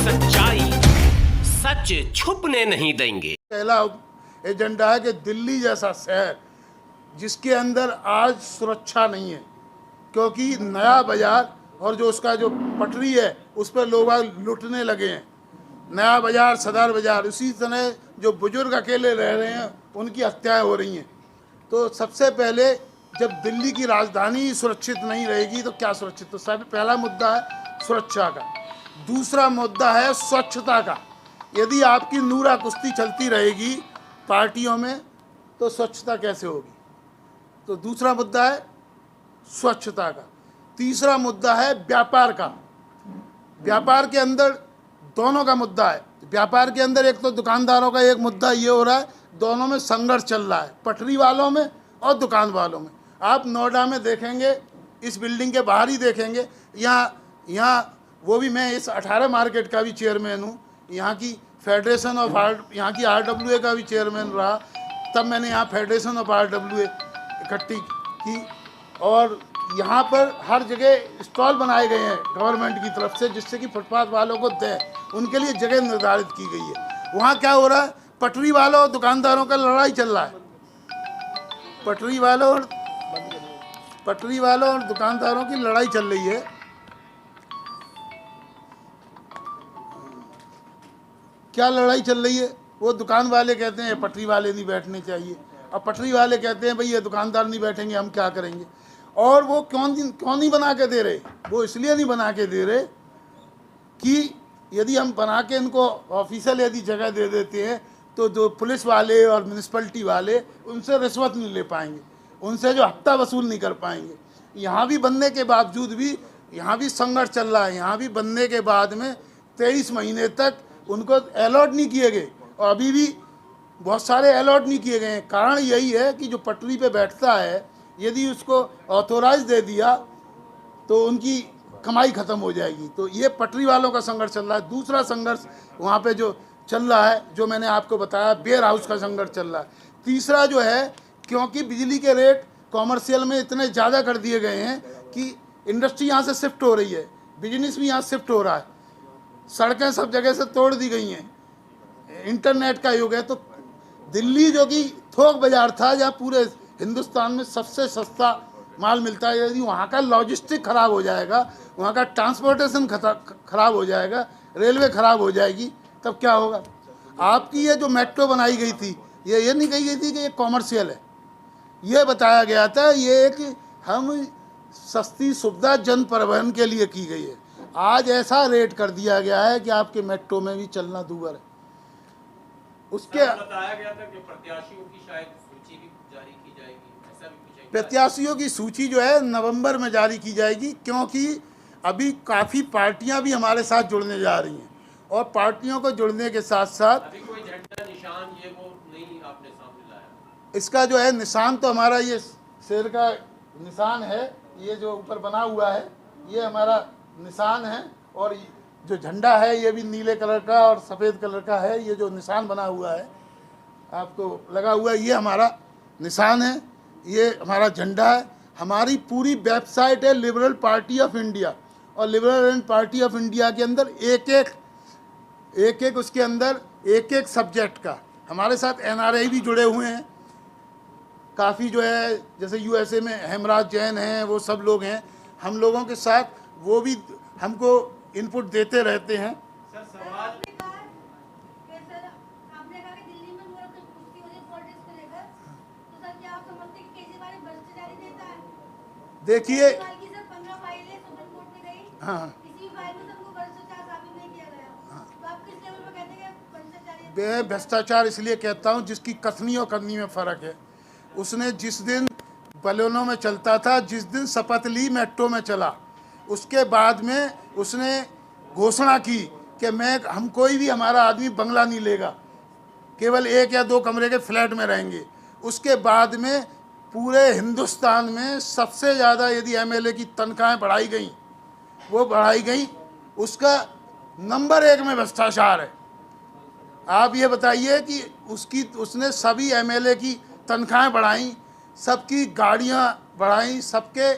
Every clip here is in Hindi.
सच्चाई सच छुपने नहीं देंगे। पहला एजेंडा है कि दिल्ली जैसा शहर जिसके अंदर आज सुरक्षा नहीं है, क्योंकि नया बाजार और जो उसका जो पटरी है उस पर लोग लुटने लगे हैं। नया बाजार, सदर बाजार, इसी तरह जो बुजुर्ग अकेले रह रहे हैं उनकी हत्याएं हो रही हैं। तो सबसे पहले जब दिल्ली की राजधानी सुरक्षित नहीं रहेगी तो क्या सुरक्षित? तो पहला मुद्दा है सुरक्षा का। दूसरा मुद्दा है स्वच्छता का। यदि आपकी नूरा कुश्ती चलती रहेगी पार्टियों में तो स्वच्छता कैसे होगी? तो दूसरा मुद्दा है स्वच्छता का। तीसरा मुद्दा है व्यापार का। व्यापार के अंदर दोनों का मुद्दा है। व्यापार के अंदर एक तो दुकानदारों का एक मुद्दा ये हो रहा है, दोनों में संघर्ष चल रहा है, पटरी वालों में और दुकान वालों में। आप नोएडा में देखेंगे, इस बिल्डिंग के बाहर ही देखेंगे, यहाँ वो भी मैं इस 18 मार्केट का भी चेयरमैन हूँ, यहाँ की फेडरेशन ऑफ यहाँ की RWA का भी चेयरमैन रहा। तब मैंने यहाँ फेडरेशन ऑफ RWA इकट्ठी की और यहाँ पर हर जगह स्टॉल बनाए गए हैं गवर्नमेंट की तरफ से, जिससे कि फुटपाथ वालों को दें, उनके लिए जगह निर्धारित की गई है। वहाँ क्या हो रहा है? पटरी वालों और दुकानदारों का लड़ाई चल रहा है। पटरी वालों और दुकानदारों की लड़ाई चल रही है। क्या लड़ाई चल रही है? वो दुकान वाले कहते हैं पटरी वाले नहीं बैठने चाहिए, और पटरी वाले कहते हैं भाई ये दुकानदार नहीं बैठेंगे, हम क्या करेंगे? और वो क्यों नहीं बना के दे रहे? वो इसलिए नहीं बना के दे रहे कि यदि हम बना के इनको ऑफिशियल यदि जगह दे देते हैं तो जो पुलिस वाले और म्यूनिसिपैलिटी वाले उनसे रिश्वत नहीं ले पाएंगे, उनसे जो हफ्ता वसूल नहीं कर पाएंगे। यहाँ भी बनने के बावजूद भी यहाँ भी संघर्ष चल रहा है। यहाँ भी बनने के बाद में 23 महीने तक उनको अलॉट नहीं किए गए और अभी भी बहुत सारे अलॉट नहीं किए गए हैं। कारण यही है कि जो पटरी पे बैठता है यदि उसको ऑथोराइज दे दिया तो उनकी कमाई ख़त्म हो जाएगी। तो ये पटरी वालों का संघर्ष चल रहा है। दूसरा संघर्ष वहाँ पे जो चल रहा है, जो मैंने आपको बताया, वेयर हाउस का संघर्ष चल रहा है। तीसरा जो है, क्योंकि बिजली के रेट कॉमर्शियल में इतने ज़्यादा कर दिए गए हैं कि इंडस्ट्री यहाँ से शिफ्ट हो रही है, बिजनेस भी यहाँ शिफ्ट हो रहा है, सड़कें सब जगह से तोड़ दी गई हैं, इंटरनेट का युग है। तो दिल्ली जो कि थोक बाज़ार था जहाँ पूरे हिंदुस्तान में सबसे सस्ता माल मिलता है, यदि वहाँ का लॉजिस्टिक ख़राब हो जाएगा, वहाँ का ट्रांसपोर्टेशन ख़राब हो जाएगा, रेलवे ख़राब हो जाएगी, तब क्या होगा? आपकी ये जो मेट्रो बनाई गई थी, ये नहीं कही गई थी कि ये कॉमर्शियल है। ये बताया गया था ये कि हम सस्ती सुविधा जन परिवहन के लिए की गई है। आज ऐसा रेट कर दिया गया है कि आपके मेट्रो में भी चलना दूभर है। उसके बताया गया था कि प्रत्याशियों की शायद सूची भी जारी की जाएगी, ऐसा भी कुछ है? प्रत्याशियों की सूची जो है नवंबर में जारी की जाएगी, क्योंकि अभी काफ़ी पार्टियां भी हमारे साथ जुड़ने जा रही हैं और पार्टियों को जुड़ने के साथ साथ अभी कोई झंडा निशान ये वो नहीं आपने सामने लाया? इसका जो है निशान तो हमारा ये शेर का निशान है, ये जो ऊपर बना हुआ है ये हमारा निशान है, और जो झंडा है ये भी नीले कलर का और सफ़ेद कलर का है। ये जो निशान बना हुआ है आपको लगा हुआ है, ये हमारा निशान है, ये हमारा झंडा है। हमारी पूरी वेबसाइट है लिबरल पार्टी ऑफ इंडिया, और लिबरल पार्टी ऑफ इंडिया के अंदर एक एक उसके अंदर एक सब्जेक्ट का हमारे साथ NRI भी जुड़े हुए हैं काफ़ी, जो है जैसे USA में हेमराज जैन हैं, वो सब लोग हैं हम लोगों के साथ, वो भी हमको इनपुट देते रहते हैं। सर सवाल देखिए, हाँ, मैं भ्रष्टाचार इसलिए कहता हूँ जिसकी कथनी और करनी में फ़र्क है। उसने जिस दिन बलोनों में चलता था, जिस दिन शपथ ली मेट्रो में चला, उसके बाद में उसने घोषणा की कि हम कोई भी हमारा आदमी बंगला नहीं लेगा, केवल 1 या 2 कमरे के फ्लैट में रहेंगे। उसके बाद में पूरे हिंदुस्तान में सबसे ज़्यादा यदि MLA की तनख्वाहें बढ़ाई गई, वो बढ़ाई गई, उसका नंबर 1 में भ्रष्टाचार है। आप ये बताइए कि उसने सभी MLA की तनख्वाहें बढ़ाई, सबकी गाड़ियाँ बढ़ाई, सबके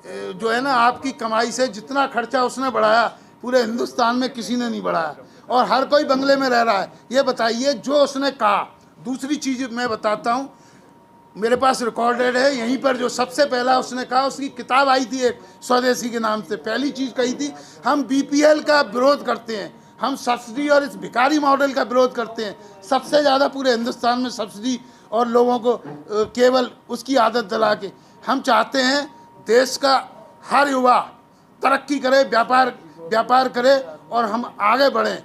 जो है ना आपकी कमाई से जितना खर्चा उसने बढ़ाया, पूरे हिंदुस्तान में किसी ने नहीं बढ़ाया, और हर कोई बंगले में रह रहा है। ये बताइए जो उसने कहा। दूसरी चीज़ मैं बताता हूँ, मेरे पास रिकॉर्डेड है यहीं पर, जो सबसे पहला उसने कहा, उसकी किताब आई थी एक स्वदेशी के नाम से। पहली चीज़ कही थी, हम बीपीएल का विरोध करते हैं, हम सब्सिडी और इस भिखारी मॉडल का विरोध करते हैं। सबसे ज़्यादा पूरे हिंदुस्तान में सब्सिडी और लोगों को केवल उसकी आदत दिला के, हम चाहते हैं देश का हर युवा तरक्की करे, व्यापार करे और हम आगे बढ़ें।